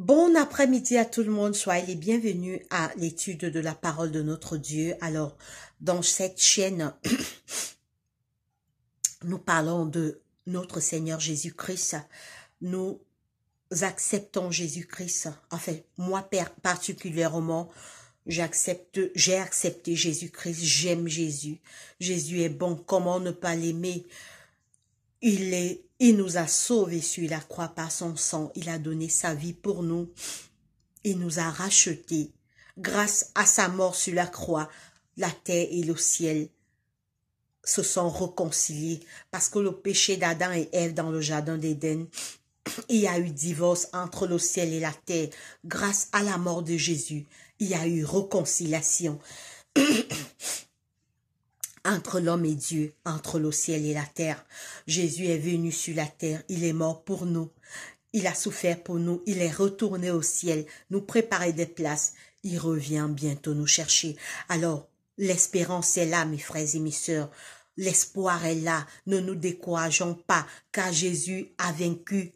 Bon après-midi à tout le monde, soyez les bienvenus à l'étude de la parole de notre Dieu. Alors, dans cette chaîne, nous parlons de notre Seigneur Jésus-Christ. Nous acceptons Jésus-Christ. Enfin, moi particulièrement, j'ai accepté Jésus-Christ, j'aime Jésus. Jésus est bon, comment ne pas l'aimer? Il nous a sauvés sur la croix par son sang. Il a donné sa vie pour nous. Il nous a rachetés. Grâce à sa mort sur la croix, la terre et le ciel se sont réconciliés. Parce que le péché d'Adam et Ève dans le jardin d'Éden, il y a eu divorce entre le ciel et la terre. Grâce à la mort de Jésus, il y a eu réconciliation entre l'homme et Dieu, entre le ciel et la terre. Jésus est venu sur la terre, il est mort pour nous. Il a souffert pour nous, il est retourné au ciel, nous préparer des places. Il revient bientôt nous chercher. Alors, l'espérance est là, mes frères et mes sœurs. L'espoir est là. Ne nous décourageons pas, car Jésus a vaincu.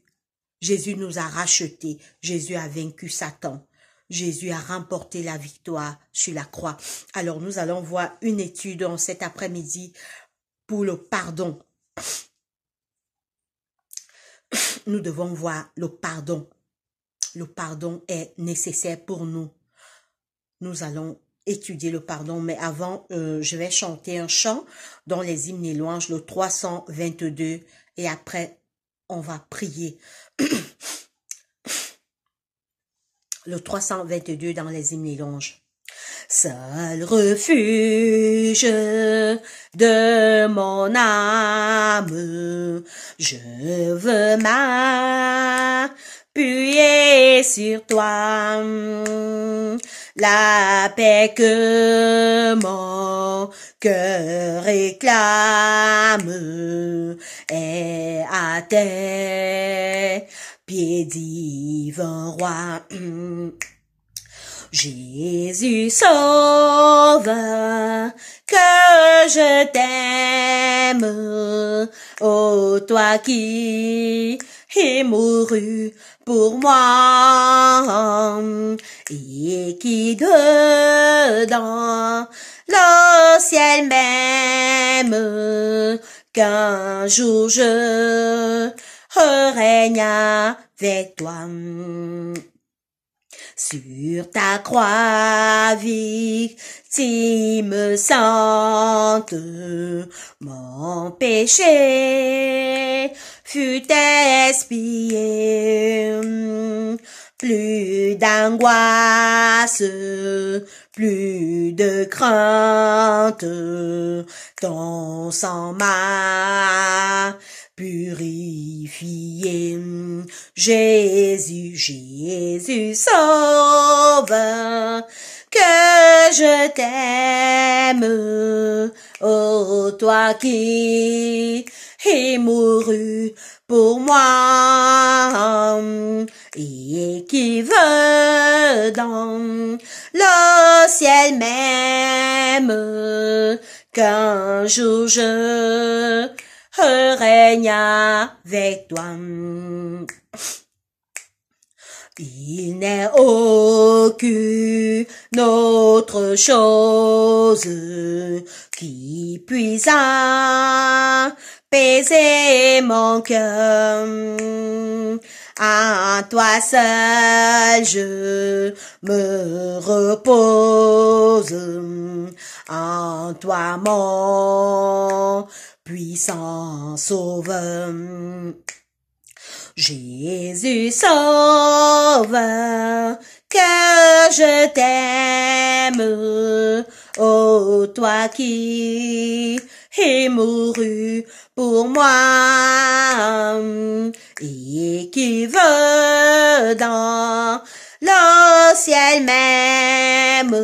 Jésus nous a rachetés. Jésus a vaincu Satan. Jésus a remporté la victoire sur la croix. Alors, nous allons voir une étude en cet après-midi pour le pardon. Nous devons voir le pardon. Le pardon est nécessaire pour nous. Nous allons étudier le pardon, mais avant, je vais chanter un chant dans les hymnes et louanges, le 322, et après, on va prier. Le 322 dans les hymnes et louanges. Seul refuge de mon âme, je veux m'appuyer sur toi. La paix que mon cœur réclame est à tes pieds, divin roi. Jésus sauveur, que je t'aime, ô toi qui es mouru pour moi, et qui dedans le ciel même, qu'un jour je règne avec toi. Sur ta croix victime sainte, mon péché fut expié. Plus d'angoisse, plus de crainte, ton sang m'a purifié. Jésus, Jésus sauveur, que je t'aime, ô toi qui es mouru pour moi, et qui veut dans le ciel même, qu'un jour je règne avec toi. Il n'est aucune autre chose qui puisse apaiser mon cœur. En toi seul je me repose, en toi mon puissant sauveur. Jésus sauveur, que je t'aime, ô toi qui es mouru pour moi, et qui veut dans le ciel même,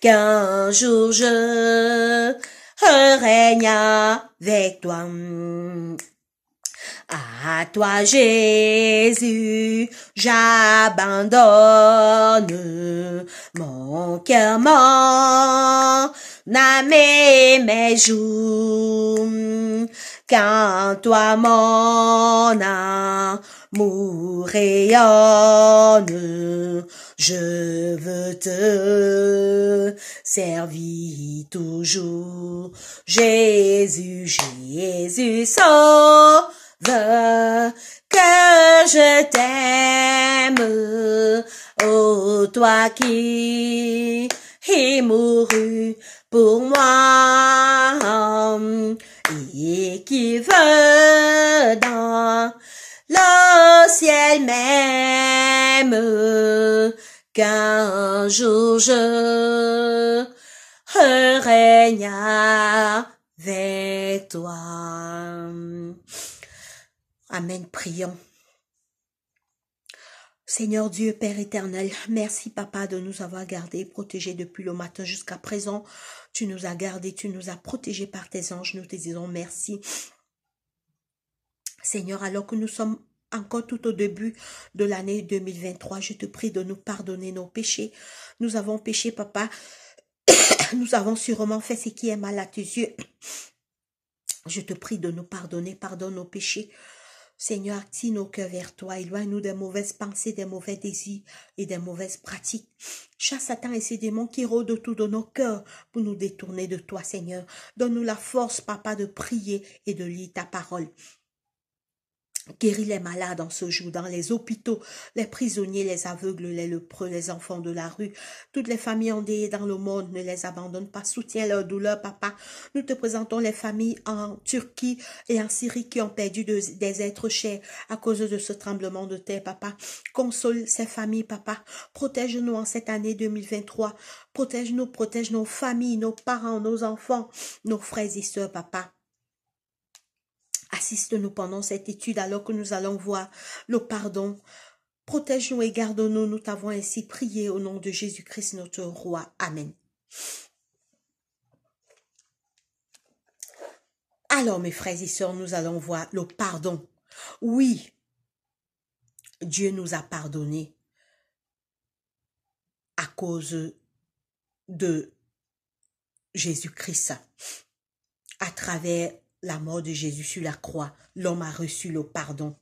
qu'un jour je règne avec toi. À toi, Jésus, j'abandonne mon cœur, mon âme et mes jours. Quand toi, mon rayonne. Je veux te servir toujours. Jésus, Jésus, sauve, que je t'aime. Oh, toi qui es mouru pour moi et qui veut dans le ciel même qu'un jour je règne avec toi. Amen, prions. Seigneur Dieu, Père éternel, merci Papa de nous avoir gardés et protégés depuis le matin jusqu'à présent. Tu nous as gardés, tu nous as protégés par tes anges, nous te disons merci. Seigneur, alors que nous sommes encore tout au début de l'année 2023, je te prie de nous pardonner nos péchés. Nous avons péché, Papa. Nous avons sûrement fait ce qui est mal à tes yeux. Je te prie de nous pardonner, pardonne nos péchés. Seigneur, attire nos cœurs vers toi, éloigne-nous des mauvaises pensées, des mauvais désirs et des mauvaises pratiques. Chasse Satan et ses démons qui rôdent autour de nos cœurs pour nous détourner de toi, Seigneur. Donne-nous la force, Papa, de prier et de lire ta parole. Guéris les malades en ce jour, dans les hôpitaux, les prisonniers, les aveugles, les lépreux, les enfants de la rue, toutes les familles endeuillées dans le monde, ne les abandonne pas, soutiens leur douleur, Papa. Nous te présentons les familles en Turquie et en Syrie qui ont perdu des êtres chers à cause de ce tremblement de terre, Papa. Console ces familles, Papa. Protège-nous en cette année 2023. Protège-nous, protège nos familles, nos parents, nos enfants, nos frères et sœurs, Papa. Assiste-nous pendant cette étude alors que nous allons voir le pardon. Protège-nous et garde-nous. Nous t'avons ainsi prié au nom de Jésus-Christ notre roi. Amen. Alors mes frères et sœurs, nous allons voir le pardon. Oui, Dieu nous a pardonné à cause de Jésus-Christ. À travers la mort de Jésus sur la croix, l'homme a reçu le pardon.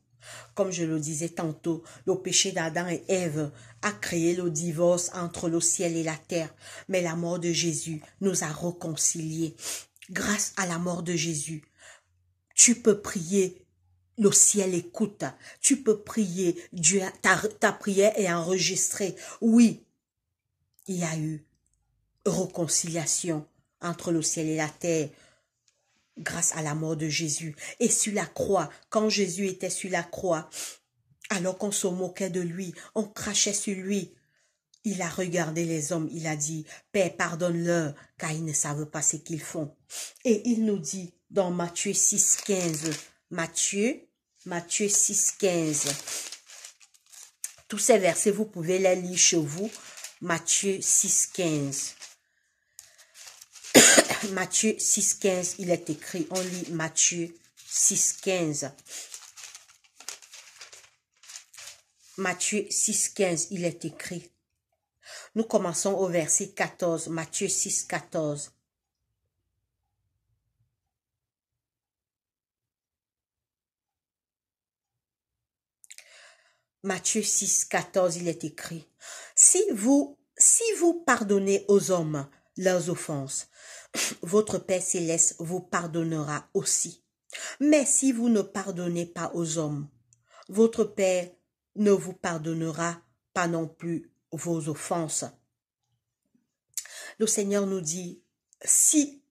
Comme je le disais tantôt, le péché d'Adam et Ève a créé le divorce entre le ciel et la terre. Mais la mort de Jésus nous a réconciliés. Grâce à la mort de Jésus, tu peux prier, le ciel écoute. Tu peux prier, Dieu, ta prière est enregistrée. Oui, il y a eu réconciliation entre le ciel et la terre. Grâce à la mort de Jésus. Et sur la croix, quand Jésus était sur la croix, alors qu'on se moquait de lui, on crachait sur lui, il a regardé les hommes, il a dit, Père, pardonne-leur, car ils ne savent pas ce qu'ils font. Et il nous dit dans Matthieu 6,15, Matthieu 6,15, tous ces versets, vous pouvez les lire chez vous, Matthieu 6,15. Matthieu 6,15, il est écrit, on lit Matthieu 6,15. Matthieu 6,15, il est écrit. Nous commençons au verset 14, Matthieu 6,14. Matthieu 6,14, il est écrit. Si vous pardonnez aux hommes leurs offenses, votre Père céleste vous pardonnera aussi. Mais si vous ne pardonnez pas aux hommes, votre Père ne vous pardonnera pas non plus vos offenses. Le Seigneur nous dit, si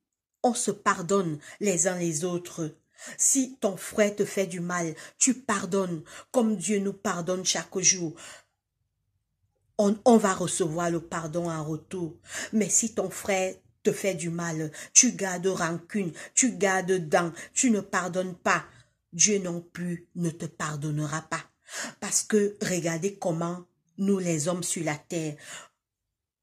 on se pardonne les uns les autres, si ton frère te fait du mal, tu pardonnes comme Dieu nous pardonne chaque jour. On va recevoir le pardon en retour. Mais si ton frère te fait du mal, tu gardes rancune, tu gardes dents, tu ne pardonnes pas, Dieu non plus ne te pardonnera pas. Parce que regardez comment nous les hommes sur la terre,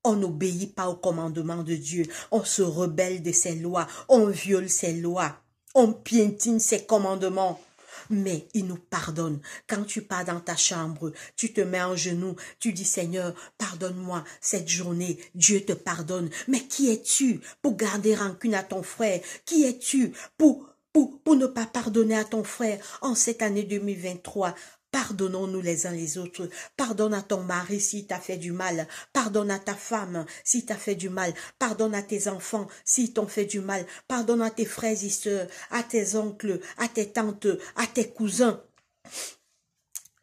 on n'obéit pas au commandement de Dieu, on se rebelle de ses lois, on viole ses lois, on piétine ses commandements. Mais il nous pardonne. Quand tu pars dans ta chambre, tu te mets en genoux, tu dis Seigneur, pardonne-moi cette journée, Dieu te pardonne. Mais qui es-tu pour garder rancune à ton frère? Qui es-tu pour ne pas pardonner à ton frère en cette année 2023? Pardonnons-nous les uns les autres. Pardonne à ton mari s'il t'a fait du mal. Pardonne à ta femme s'il t'a fait du mal. Pardonne à tes enfants s'ils t'ont fait du mal. Pardonne à tes frères et sœurs, à tes oncles, à tes tantes, à tes cousins.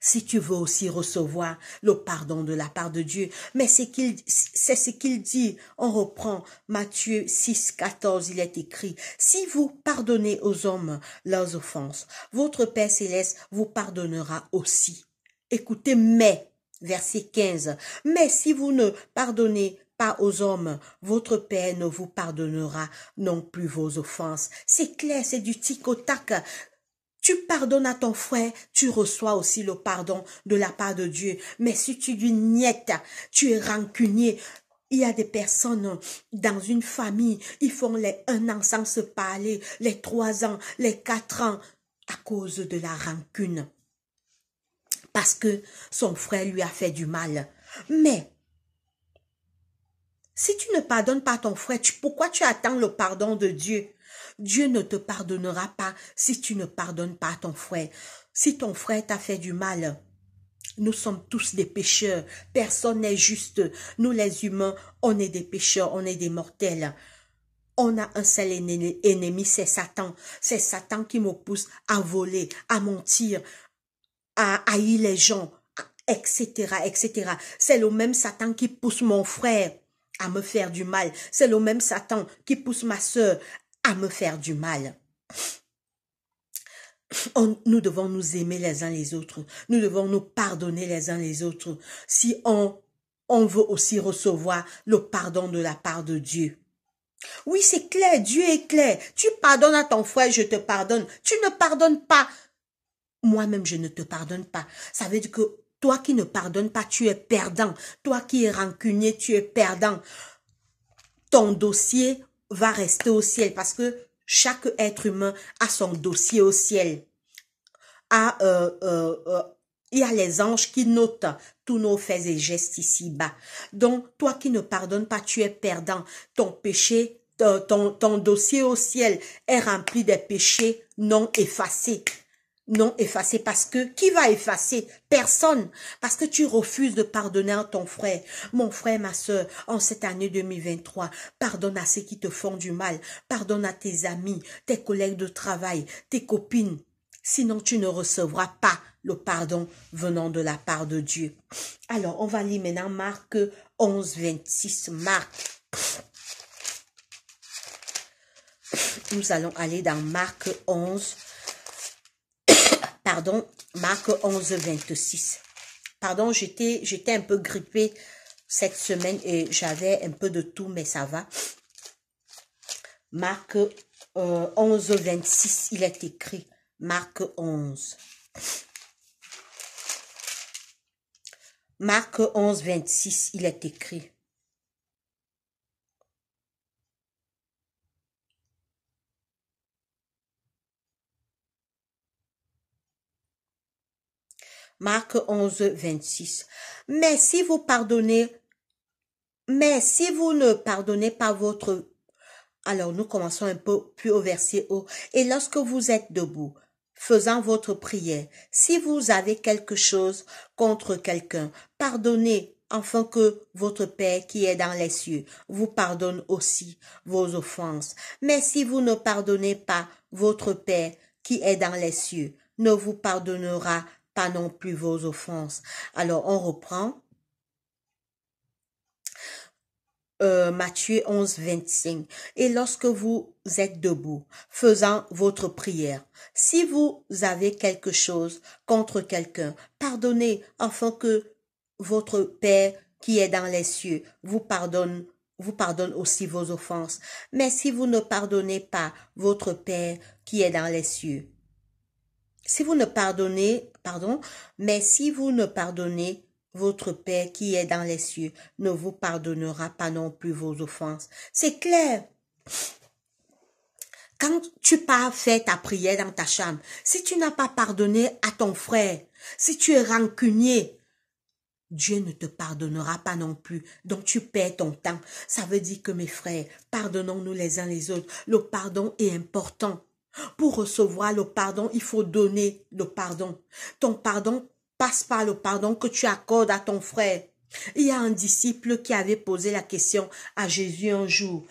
Si tu veux aussi recevoir le pardon de la part de Dieu. Mais c'est ce qu'il dit. On reprend Matthieu 6, 14, il est écrit. Si vous pardonnez aux hommes leurs offenses, votre Père Céleste vous pardonnera aussi. Écoutez, mais, verset 15, mais si vous ne pardonnez pas aux hommes, votre Père ne vous pardonnera non plus vos offenses. C'est clair, c'est du tic au tac. Tu pardonnes à ton frère, tu reçois aussi le pardon de la part de Dieu. Mais si tu dis niet, tu es rancunier. Il y a des personnes dans une famille, ils font les 1 an sans se parler, les 3 ans, les 4 ans, à cause de la rancune. Parce que son frère lui a fait du mal. Mais, si tu ne pardonnes pas ton frère, pourquoi tu attends le pardon de Dieu? Dieu ne te pardonnera pas si tu ne pardonnes pas ton frère. Si ton frère t'a fait du mal, nous sommes tous des pécheurs. Personne n'est juste. Nous les humains, on est des pécheurs, on est des mortels. On a un seul ennemi, c'est Satan. C'est Satan qui me pousse à voler, à mentir, à haïr les gens, etc., etc. C'est le même Satan qui pousse mon frère à me faire du mal. C'est le même Satan qui pousse ma sœur à me faire du mal. Nous devons nous aimer les uns les autres. Nous devons nous pardonner les uns les autres. Si on veut aussi recevoir le pardon de la part de Dieu. Oui, c'est clair, Dieu est clair. Tu pardonnes à ton frère, je te pardonne. Tu ne pardonnes pas. Moi-même, je ne te pardonne pas. Ça veut dire que toi qui ne pardonnes pas, tu es perdant. Toi qui es rancunier, tu es perdant. Ton dossier va rester au ciel parce que chaque être humain a son dossier au ciel. Il y a les anges qui notent tous nos faits et gestes ici-bas. Donc, toi qui ne pardonnes pas, tu es perdant. Ton péché, ton dossier au ciel est rempli des péchés non effacés. Non effacé parce que, qui va effacer? Personne. Parce que tu refuses de pardonner à ton frère. Mon frère, ma soeur, en cette année 2023, pardonne à ceux qui te font du mal. Pardonne à tes amis, tes collègues de travail, tes copines. Sinon, tu ne recevras pas le pardon venant de la part de Dieu. Alors, on va lire maintenant Marc 11, 26. Marc. Nous allons aller dans Marc 11, Marc 11, 26. Pardon, j'étais un peu grippée cette semaine et j'avais un peu de tout, mais ça va. Marc 11, 26, il est écrit. Marc 11. Marc 11, 26, il est écrit. Marc 11, 26. Mais si vous ne pardonnez pas votre... Alors, nous commençons un peu plus au verset haut. Et lorsque vous êtes debout, faisant votre prière, si vous avez quelque chose contre quelqu'un, pardonnez, afin que votre Père qui est dans les cieux vous pardonne aussi vos offenses. Mais si vous ne pardonnez pas, votre Père qui est dans les cieux ne vous pardonnera pas non plus vos offenses. Alors, on reprend. Matthieu 11, 25. Et lorsque vous êtes debout, faisant votre prière, si vous avez quelque chose contre quelqu'un, pardonnez, afin que votre Père qui est dans les cieux vous pardonne aussi vos offenses. Mais si vous ne pardonnez pas, votre Père qui est dans les cieux, mais si vous ne pardonnez, votre Père qui est dans les cieux ne vous pardonnera pas non plus vos offenses. C'est clair. Quand tu pars faire ta prière dans ta chambre, si tu n'as pas pardonné à ton frère, si tu es rancunier, Dieu ne te pardonnera pas non plus. Donc tu perds ton temps. Ça veut dire que mes frères, pardonnons-nous les uns les autres. Le pardon est important. Pour recevoir le pardon, il faut donner le pardon. Ton pardon passe par le pardon que tu accordes à ton frère. Il y a un disciple qui avait posé la question à Jésus un jour.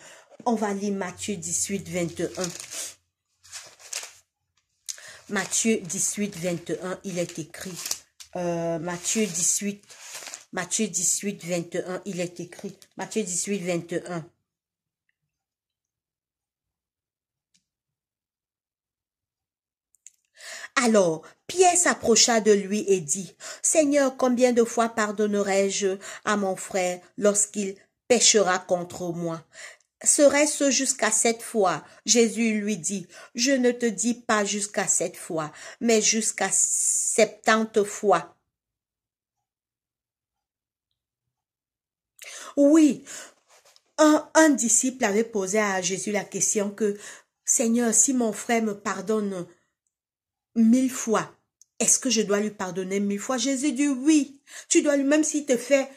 On va lire Matthieu 18, 21. Matthieu 18, 21, il est écrit. Matthieu 18, 21, il est écrit. Matthieu 18, 21. Alors, Pierre s'approcha de lui et dit, « Seigneur, combien de fois pardonnerai-je à mon frère lorsqu'il péchera contre moi? Serait-ce jusqu'à 7 fois? » Jésus lui dit, « Je ne te dis pas jusqu'à 7 fois, mais jusqu'à 70 fois. » Oui, un disciple avait posé à Jésus la question que, « Seigneur, si mon frère me pardonne 1000 fois, est-ce que je dois lui pardonner 1000 fois? » Jésus dit oui. Tu dois lui, même s'il te fait,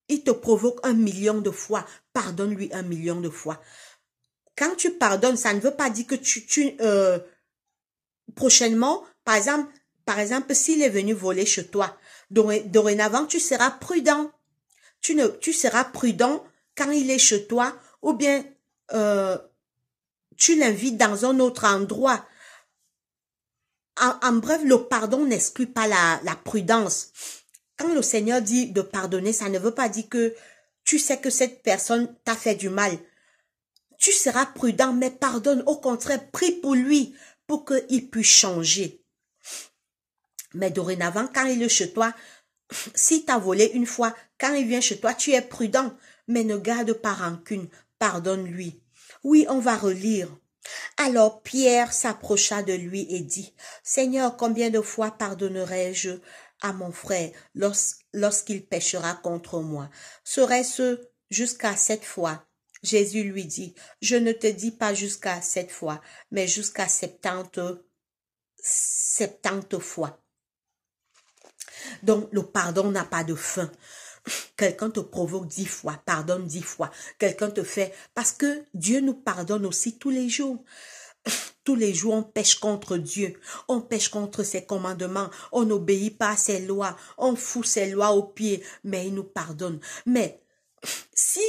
il te provoque 1 million de fois, pardonne-lui 1 million de fois. Quand tu pardonnes, ça ne veut pas dire que prochainement, par exemple, s'il est venu voler chez toi, dorénavant, tu seras prudent. Tu seras prudent quand il est chez toi, ou bien tu l'invites dans un autre endroit. En bref, le pardon n'exclut pas la prudence. Quand le Seigneur dit de pardonner, ça ne veut pas dire que tu sais que cette personne t'a fait du mal. Tu seras prudent, mais pardonne. Au contraire, prie pour lui, pour qu'il puisse changer. Mais dorénavant, quand il est chez toi, si tu as volé une fois, quand il vient chez toi, tu es prudent, mais ne garde pas rancune. Pardonne-lui. Oui, on va relire. Alors Pierre s'approcha de lui et dit, « Seigneur, combien de fois pardonnerai-je à mon frère lorsqu'il péchera contre moi? Serait-ce jusqu'à 7 fois? » Jésus lui dit, « Je ne te dis pas jusqu'à 7 fois, mais jusqu'à 70 fois. » Donc le pardon n'a pas de fin. Quelqu'un te provoque 10 fois, pardonne 10 fois. Quelqu'un te fait... Parce que Dieu nous pardonne aussi tous les jours. Tous les jours, on pêche contre Dieu. On pêche contre ses commandements. On n'obéit pas à ses lois. On fout ses lois aux pieds. Mais il nous pardonne. Mais si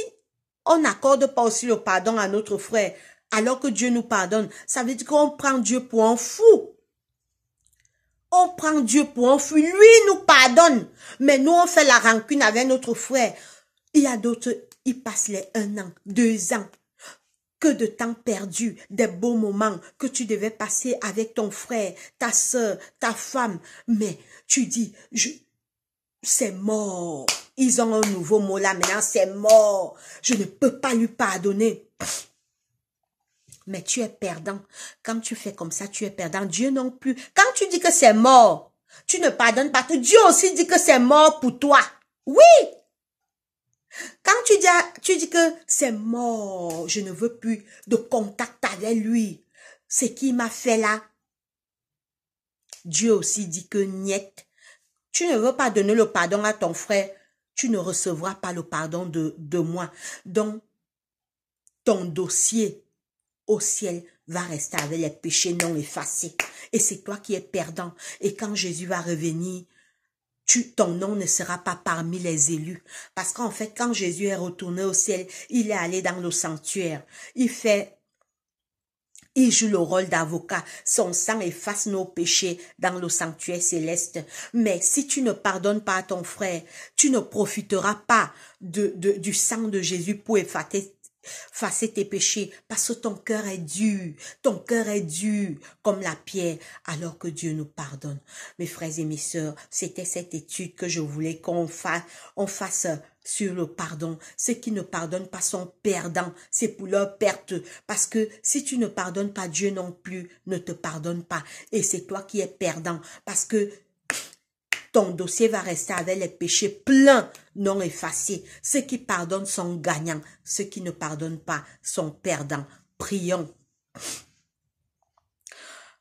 on n'accorde pas aussi le pardon à notre frère, alors que Dieu nous pardonne, ça veut dire qu'on prend Dieu pour un fou. On prend Dieu pour un fou. Lui nous pardonne. Mais nous, on fait la rancune avec notre frère. Il y a d'autres, ils passent les 1 an, 2 ans. Que de temps perdu, des beaux moments que tu devais passer avec ton frère, ta soeur, ta femme. Mais tu dis, c'est mort. Ils ont un nouveau mot là maintenant, c'est mort. Je ne peux pas lui pardonner. Mais tu es perdant. Quand tu fais comme ça, tu es perdant. Dieu non plus. Quand tu dis que c'est mort, tu ne pardonnes pas. Dieu aussi dit que c'est mort pour toi. Oui. Quand tu dis que c'est mort, je ne veux plus de contact avec lui. Ce qu'il m'a fait là. Dieu aussi dit que niet. Tu ne veux pas donner le pardon à ton frère. Tu ne recevras pas le pardon de moi. Donc, ton dossier au ciel va rester avec les péchés non effacés. Et c'est toi qui es perdant. Et quand Jésus va revenir, ton nom ne sera pas parmi les élus. Parce qu'en fait, quand Jésus est retourné au ciel, il est allé dans le sanctuaire. Il joue le rôle d'avocat. Son sang efface nos péchés dans le sanctuaire céleste. Mais si tu ne pardonnes pas à ton frère, tu ne profiteras pas du sang de Jésus pour effacer tes péchés, parce que ton cœur est dur comme la pierre, alors que Dieu nous pardonne. Mes frères et mes sœurs, c'était cette étude que je voulais qu'on fasse sur le pardon. Ceux qui ne pardonnent pas sont perdants, c'est pour leur perte, parce que si tu ne pardonnes pas, Dieu non plus ne te pardonne pas, et c'est toi qui es perdant, parce que ton dossier va rester avec les péchés pleins, non effacés. Ceux qui pardonnent sont gagnants. Ceux qui ne pardonnent pas sont perdants. Prions.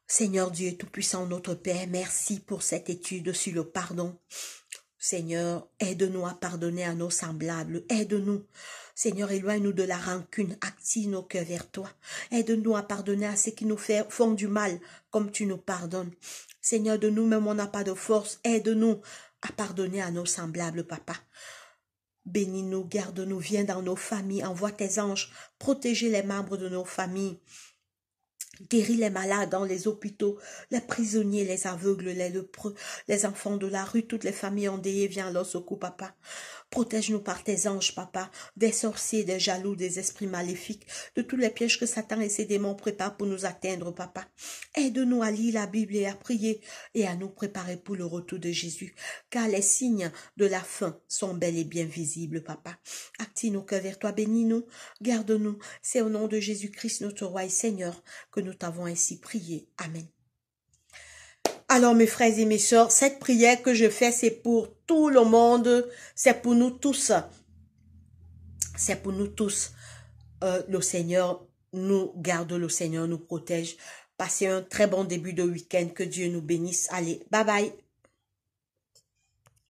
Seigneur Dieu Tout-Puissant, notre Père, merci pour cette étude sur le pardon. Seigneur, aide-nous à pardonner à nos semblables. Aide-nous. Seigneur, éloigne-nous de la rancune. Active nos cœurs vers toi. Aide-nous à pardonner à ceux qui nous font du mal, comme tu nous pardonnes. Seigneur, de nous-mêmes, on n'a pas de force. Aide-nous à pardonner à nos semblables, papa. Bénis-nous, garde-nous, viens dans nos familles, envoie tes anges, protégez les membres de nos familles. Guéris les malades dans les hôpitaux, les prisonniers, les aveugles, les lépreux, les enfants de la rue, toutes les familles endeuillées, viens à leur secours, papa. Protège-nous par tes anges, papa, des sorciers, des jaloux, des esprits maléfiques, de tous les pièges que Satan et ses démons préparent pour nous atteindre, papa. Aide-nous à lire la Bible et à prier et à nous préparer pour le retour de Jésus, car les signes de la fin sont bel et bien visibles, papa. Active nos cœurs vers toi, bénis-nous, garde-nous. C'est au nom de Jésus-Christ, notre roi et Seigneur, que nous t'avons ainsi prié. Amen. Alors, mes frères et mes sœurs, cette prière que je fais, c'est pour tout le monde, c'est pour nous tous. C'est pour nous tous. Le Seigneur nous garde, le Seigneur nous protège. Passez un très bon début de week-end. Que Dieu nous bénisse. Allez, bye bye.